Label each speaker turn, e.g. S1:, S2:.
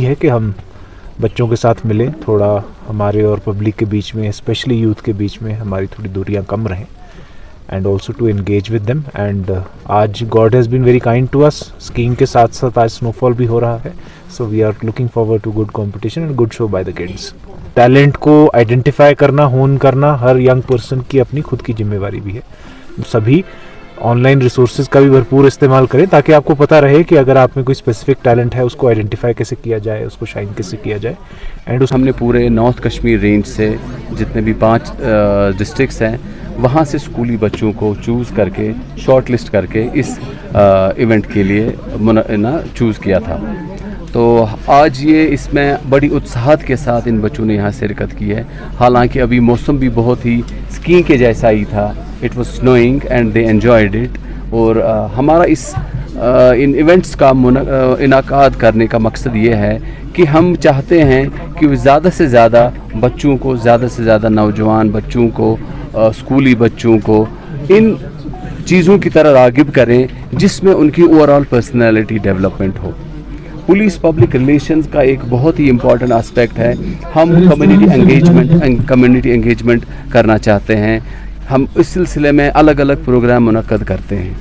S1: है कि हम बच्चों के साथ मिलें, थोड़ा हमारे और पब्लिक के बीच में, स्पेशली यूथ के बीच में हमारी थोड़ी दूरियां कम रहें, and also to engage with them. And आज God has been very kind to us. Skiing के साथ साथ आज स्नोफॉल भी हो रहा है, so we are looking forward to good competition and good show by the kids. Talent को आइडेंटिफाई करना, होन करना हर यंग पर्सन की अपनी खुद की जिम्मेवारी भी है. सभी ऑनलाइन रिसोर्सेज का भी भरपूर इस्तेमाल करें ताकि आपको पता रहे कि अगर आप में कोई स्पेसिफिक टैलेंट है उसको आइडेंटिफाई कैसे किया जाए, उसको शाइन कैसे किया जाए. एंड
S2: हमने पूरे नॉर्थ कश्मीर रेंज से जितने भी 5 डिस्ट्रिक्ट्स हैं वहाँ से स्कूली बच्चों को चूज़ करके, शॉर्ट लिस्ट करके इस इवेंट के लिए चूज़ किया था. तो आज ये इसमें बड़ी उत्साहत के साथ इन बच्चों ने यहाँ शिरकत की है. हालांकि अभी मौसम भी बहुत ही स्कीइंग के जैसा ही था. It was snowing and they enjoyed it. और हमारा इन इवेंट्स का इनाकाद करने का मकसद ये है कि हम चाहते हैं कि ज़्यादा से ज़्यादा बच्चों को, ज़्यादा से ज़्यादा नौजवान बच्चों को, स्कूली बच्चों को इन चीज़ों की तरह राग़िब करें जिसमें उनकी ओवरऑल पर्सनैलिटी डेवलपमेंट हो. पुलिस पब्लिक रिलेशंस का एक बहुत ही इम्पॉर्टेंट एस्पेक्ट है. हम कम्युनिटी एंगेजमेंट करना चाहते हैं. हम इस सिलसिले में अलग अलग प्रोग्राम मुनक्कद करते हैं.